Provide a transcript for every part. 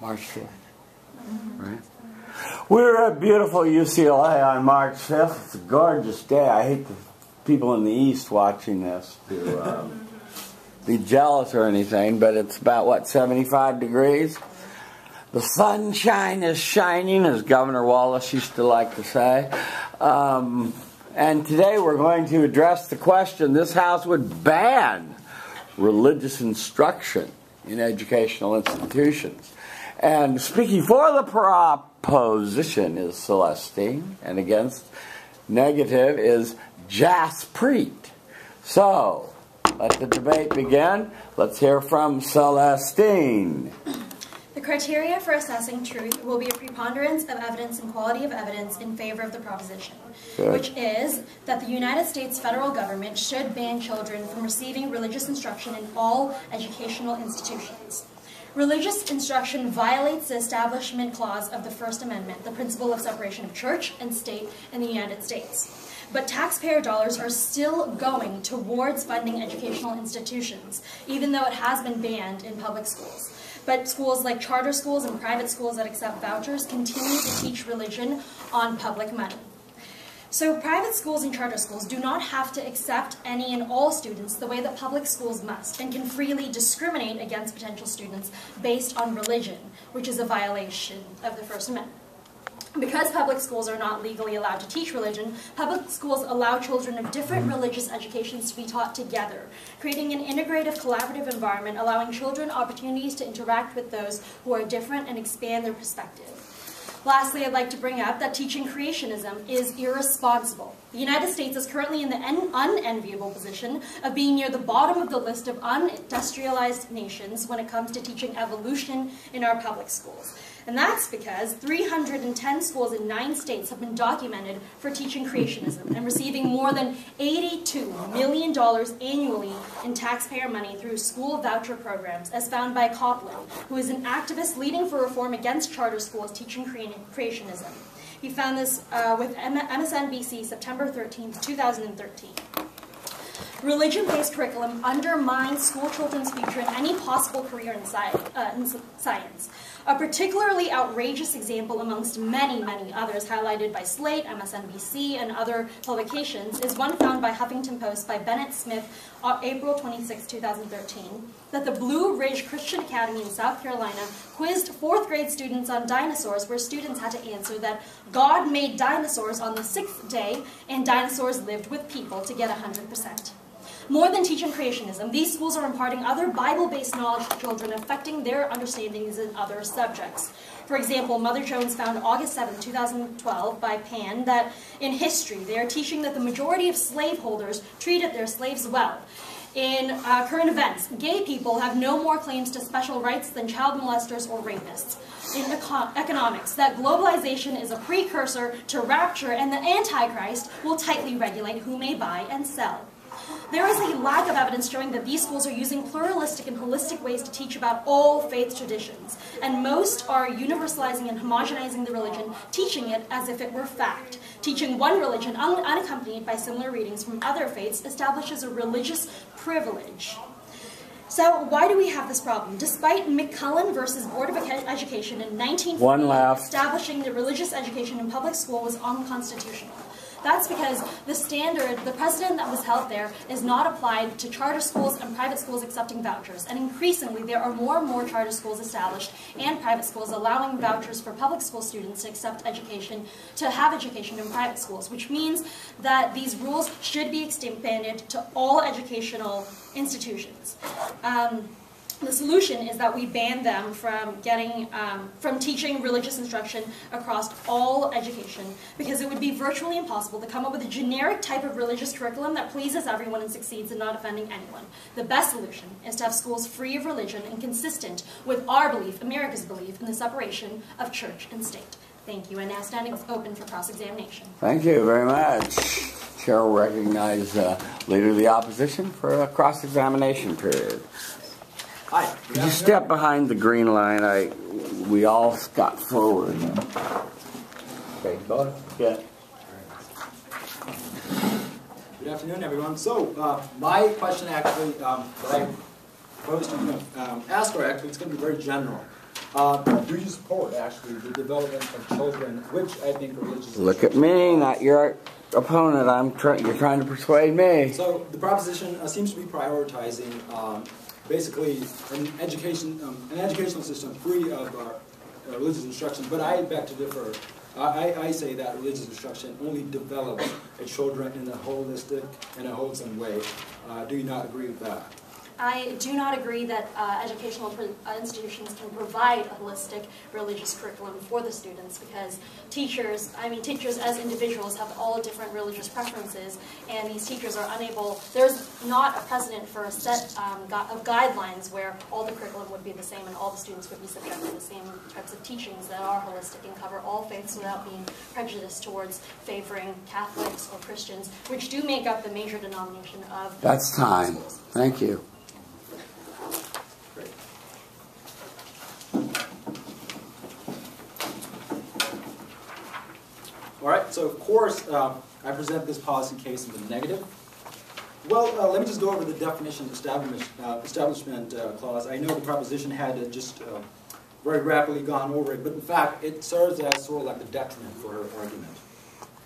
March 5th. Right? We're at beautiful UCLA on March 5th. It's a gorgeous day. I hate the people in the East watching this to be jealous or anything, but it's about, what, 75 degrees? The sunshine is shining, as Governor Wallace used to like to say. And today we're going to address the question, this House would ban religious instruction in educational institutions. And speaking for the proposition is Celestine, and against negative is Jaspreet. So, let the debate begin. Let's hear from Celestine. The criteria for assessing truth will be a preponderance of evidence and quality of evidence in favor of the proposition, which is that the United States federal government should ban children from receiving religious instruction in all educational institutions. Religious instruction violates the Establishment Clause of the First Amendment, the principle of separation of church and state in the United States. But taxpayer dollars are still going towards funding educational institutions, even though it has been banned in public schools. But schools like charter schools and private schools that accept vouchers continue to teach religion on public money. So private schools and charter schools do not have to accept any and all students the way that public schools must, and can freely discriminate against potential students based on religion, which is a violation of the First Amendment. Because public schools are not legally allowed to teach religion, public schools allow children of different religious educations to be taught together, creating an integrative, collaborative environment, allowing children opportunities to interact with those who are different and expand their perspective. Lastly, I'd like to bring up that teaching creationism is irresponsible. The United States is currently in the unenviable position of being near the bottom of the list of unindustrialized nations when it comes to teaching evolution in our public schools. And that's because 310 schools in 9 states have been documented for teaching creationism and receiving more than $82 million annually in taxpayer money through school voucher programs, as found by Copland, who is an activist leading for reform against charter schools teaching creationism. He found this with MSNBC September 13, 2013. Religion-based curriculum undermines school children's future in any possible career in science. A particularly outrageous example amongst many, many others highlighted by Slate, MSNBC, and other publications is one found by Huffington Post by Bennett Smith on April 26, 2013, that the Blue Ridge Christian Academy in South Carolina quizzed 4th grade students on dinosaurs, where students had to answer that God made dinosaurs on the 6th day and dinosaurs lived with people to get 100%. More than teaching creationism, these schools are imparting other Bible-based knowledge to children, affecting their understandings in other subjects. For example, Mother Jones found August 7, 2012 by Pan that in history they are teaching that the majority of slaveholders treated their slaves well. In current events, gay people have no more claims to special rights than child molesters or rapists. In economics, that globalization is a precursor to rapture, and the Antichrist will tightly regulate who may buy and sell. There is a lack of evidence showing that these schools are using pluralistic and holistic ways to teach about all faith traditions, and most are universalizing and homogenizing the religion, teaching it as if it were fact. Teaching one religion unaccompanied by similar readings from other faiths establishes a religious privilege. So why do we have this problem? Despite McCullen versus Board of Education in 1948 establishing that religious education in public school was unconstitutional. That's because the precedent that was held there is not applied to charter schools and private schools accepting vouchers. And increasingly, there are more and more charter schools established and private schools allowing vouchers for public school students to accept education, to have education in private schools, which means that these rules should be expanded to all educational institutions. The solution is that we ban them from teaching religious instruction across all education, because it would be virtually impossible to come up with a generic type of religious curriculum that pleases everyone and succeeds in not offending anyone. The best solution is to have schools free of religion and consistent with our belief, America's belief, in the separation of church and state. Thank you, and now standing open for cross-examination. Thank you very much. Chair will recognize Leader of the Opposition for a cross-examination period. Hi. Could you step behind the green line? We all got forward. Okay, go ahead. Yeah. Good afternoon, everyone. So, my question actually, that I proposed to ask, or actually, it's going to be very general. do you support, actually, the development of children, which I think are religious? Look at me, not your opponent. You're trying to persuade me. So the proposition seems to be prioritizing basically an educational system free of religious instruction. But I beg to differ. I say that religious instruction only develops children in a holistic and a wholesome way. Do you not agree with that? I do not agree that educational institutions can provide a holistic religious curriculum for the students, because teachers as individuals have all different religious preferences, and these teachers are unable, there's not a precedent for a set of guidelines where all the curriculum would be the same and all the students would be subjected to the same types of teachings that are holistic and cover all faiths without being prejudiced towards favoring Catholics or Christians, which do make up the major denomination of That's time. schools. Thank you. All right, so of course, I present this policy case in the negative. Well, let me just go over the definition of establishment clause. I know the proposition had just very rapidly gone over it, but in fact, it serves as sort of like the detriment for her argument.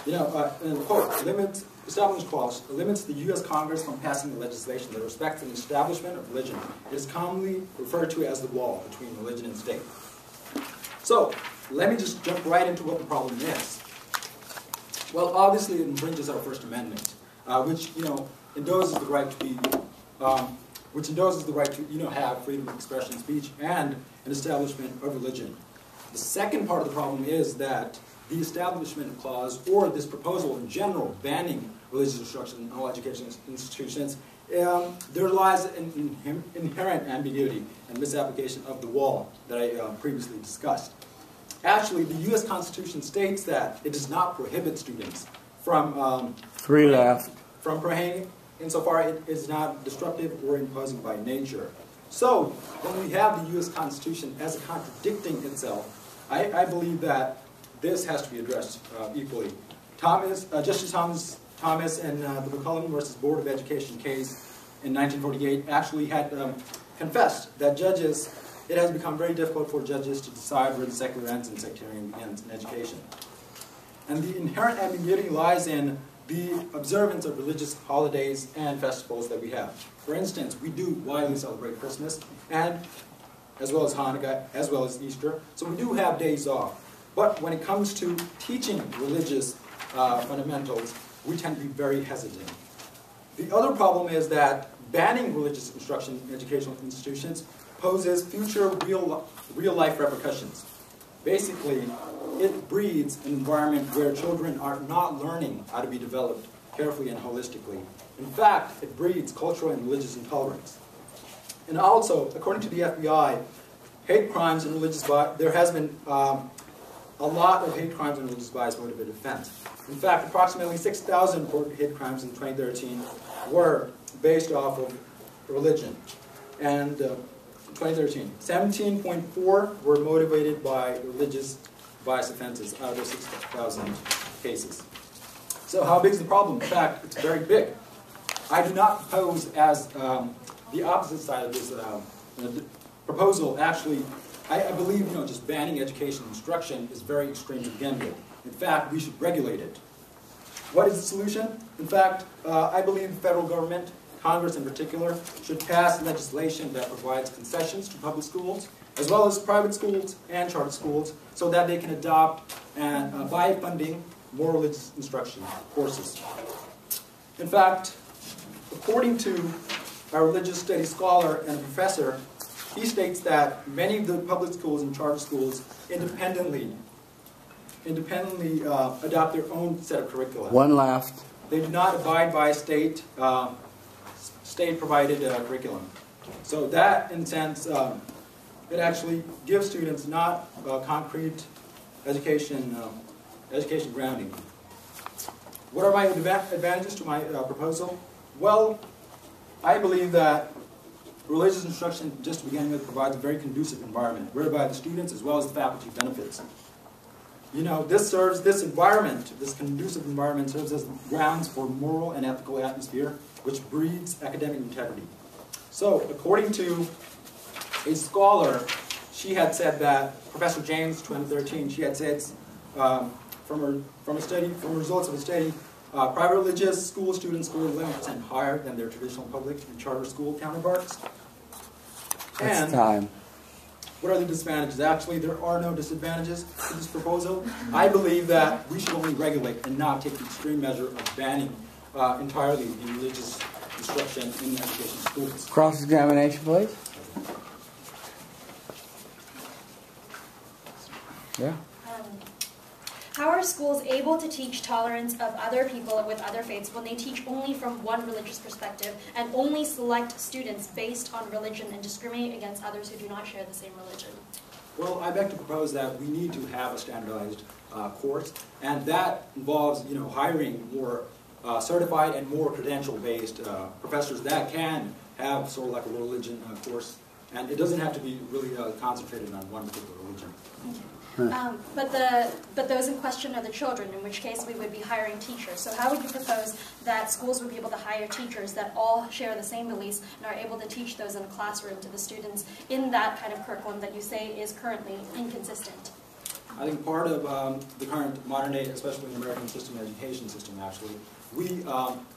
You know, in quote, establishment clause limits the U.S. Congress from passing legislation that respects an establishment of religion. It is commonly referred to as the wall between religion and state. So, let me just jump right into what the problem is. Well, obviously it infringes our First Amendment, which, you know, endorses the right to be, have freedom of expression, speech, and an establishment of religion. The second part of the problem is that the Establishment Clause, or this proposal in general, banning religious instruction in all educational institutions, there lies an inherent ambiguity and misapplication of the wall that I previously discussed. Actually, the U.S. Constitution states that it does not prohibit students from from praying insofar it is not disruptive or imposing by nature. So, when we have the U.S. Constitution as contradicting itself, I believe that this has to be addressed equally. Justice Thomas in the McCollum versus Board of Education case in 1948 actually had confessed that it has become very difficult for judges to decide where the secular ends and sectarian begins in education. And the inherent ambiguity lies in the observance of religious holidays and festivals that we have. For instance, we do widely celebrate Christmas, and as well as Hanukkah, as well as Easter. So we do have days off. But when it comes to teaching religious fundamentals, we tend to be very hesitant. The other problem is that banning religious instruction in educational institutions poses future real-life repercussions. Basically, it breeds an environment where children are not learning how to be developed carefully and holistically. In fact, it breeds cultural and religious intolerance. And also, according to the FBI, hate crimes and religious bias, there has been a lot of hate crimes and religious bias motivated offense. In fact, approximately 6,000 reported hate crimes in 2013 were based off of religion. And 2013, 17.4 were motivated by religious bias offenses out of the 6,000 cases. So how big is the problem? In fact, it's very big. I do not propose as the opposite side of this proposal. Actually, I believe just banning education instruction is very extreme to begin with. In fact, we should regulate it. What is the solution? In fact, I believe the federal government, Congress in particular, should pass legislation that provides concessions to public schools, as well as private schools and charter schools, so that they can adopt and, by funding, more religious instruction courses. In fact, according to a religious studies scholar and a professor, he states that many of the public schools and charter schools independently adopt their own set of curricula. One left. They do not abide by state-provided curriculum. So that, in a sense, it actually gives students not concrete education grounding. What are my advantages to my proposal? Well, I believe that religious instruction, just to begin with, provides a very conducive environment, whereby the students as well as the faculty benefits. This environment, this conducive environment, serves as grounds for moral and ethical atmosphere, which breeds academic integrity. So, according to a scholar, she had said that, Professor James, 2013, she had said from results of a study, private religious school students score 11% higher than their traditional public and charter school counterparts. It's time. What are the disadvantages? Actually, there are no disadvantages to this proposal. I believe that we should only regulate and not take the extreme measure of banning entirely the religious instruction in education schools. Cross-examination, please. Yeah. How are schools able to teach tolerance of other people with other faiths when they teach only from one religious perspective and only select students based on religion and discriminate against others who do not share the same religion? Well, I beg to propose that we need to have a standardized course, and that involves, hiring more certified and more credential-based professors that can have sort of like a religion course, and it doesn't have to be really concentrated on one particular religion. But those in question are the children, in which case we would be hiring teachers. So how would you propose that schools would be able to hire teachers that all share the same beliefs and are able to teach those in a classroom to the students in that kind of curriculum that you say is currently inconsistent? I think part of the current modern day, especially in the American education system, actually, we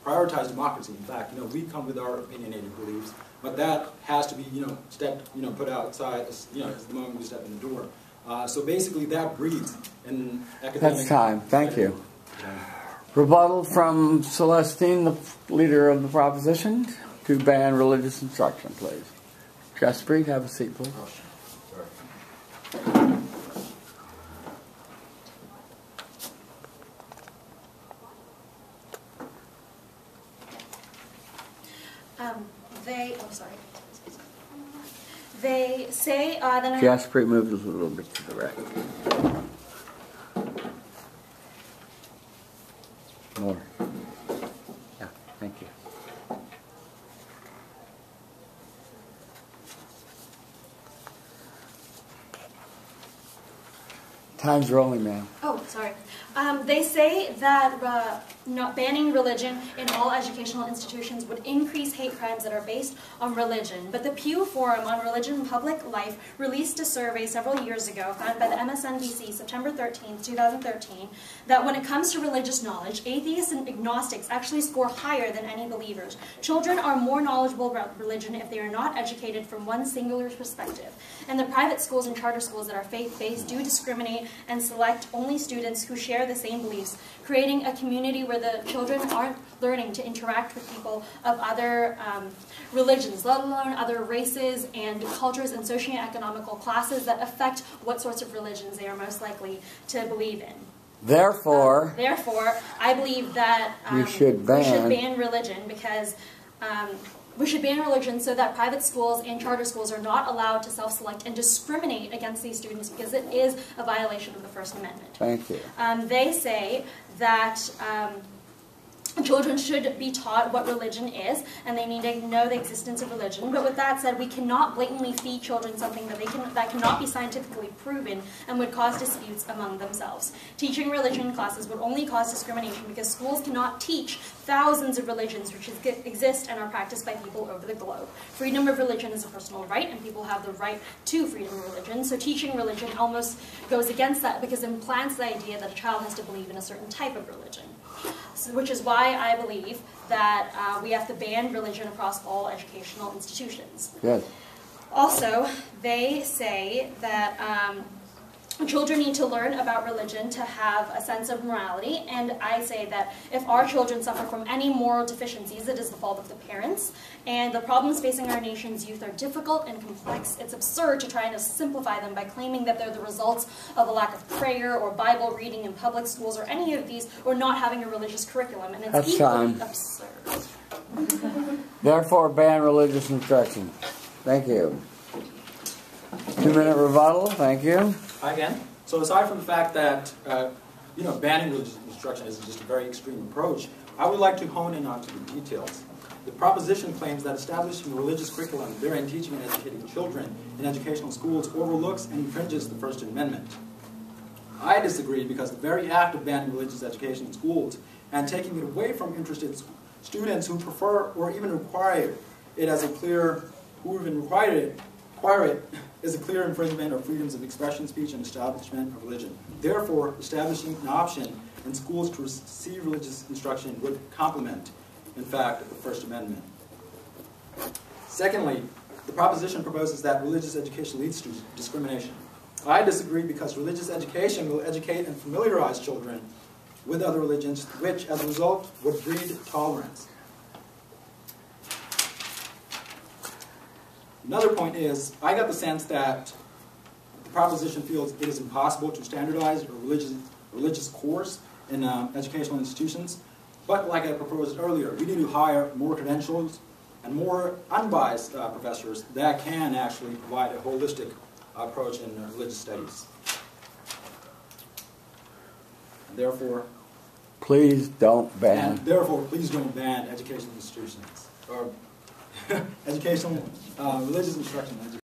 prioritize democracy. In fact, we come with our opinionated beliefs, but that has to be, put outside, as the moment we step in the door. So basically, that breeds in academic... That's time. Thank you. Rebuttal from Celestine, the leader of the proposition, to ban religious instruction, please. Jaspreet, have a seat, please. They say that... Jaspreet, move a little bit to the right. More. Yeah, thank you. Time's rolling, ma'am. Oh, sorry. They say that not banning religion in all educational institutions would increase hate crimes that are based on religion. But the Pew Forum on Religion and Public Life released a survey several years ago, found by the MSNBC, September 13, 2013, that when it comes to religious knowledge, atheists and agnostics actually score higher than any believers. Children are more knowledgeable about religion if they are not educated from one singular perspective. And the private schools and charter schools that are faith-based do discriminate and select only students who share the same beliefs, creating a community where the children aren't learning to interact with people of other religions, let alone other races and cultures and socioeconomical classes that affect what sorts of religions they are most likely to believe in. Therefore, I believe that we should ban religion because we should ban religion so that private schools and charter schools are not allowed to self-select and discriminate against these students because it is a violation of the First Amendment. Thank you. They say that children should be taught what religion is, and they need to know the existence of religion. But with that said, we cannot blatantly feed children something that cannot be scientifically proven and would cause disputes among themselves. Teaching religion classes would only cause discrimination because schools cannot teach thousands of religions which exist and are practiced by people over the globe. Freedom of religion is a personal right, and people have the right to freedom of religion. So teaching religion almost goes against that because it implants the idea that a child has to believe in a certain type of religion. So, which is why I believe that we have to ban religion across all educational institutions. Yes. Also, they say that children need to learn about religion to have a sense of morality, and I say that if our children suffer from any moral deficiencies, it is the fault of the parents, and the problems facing our nation's youth are difficult and complex. It's absurd to try to simplify them by claiming that they're the results of a lack of prayer or Bible reading in public schools or any of these, or not having a religious curriculum, and it's equally absurd. Therefore, ban religious instruction. Thank you. 2-minute rebuttal. Thank you. Hi again. So aside from the fact that banning religious instruction is just a very extreme approach, I would like to hone in onto the details. The proposition claims that establishing a religious curriculum, therein teaching and educating children in educational schools, overlooks and infringes the First Amendment. I disagree because the very act of banning religious education in schools and taking it away from interested students who prefer or even require it as a clear, who even require it, is a clear infringement of freedoms of expression, speech, and establishment of religion. Therefore, establishing an option in schools to receive religious instruction would complement, in fact, the First Amendment. Secondly, the proposition proposes that religious education leads to discrimination. I disagree because religious education will educate and familiarize children with other religions, which, as a result, would breed tolerance. Another point is, I got the sense that the proposition feels it is impossible to standardize a religious course in educational institutions, but like I proposed earlier, we need to hire more credentials and more unbiased professors that can actually provide a holistic approach in religious studies. And therefore, please don't ban. And therefore, please don't ban educational institutions or educational religious instruction.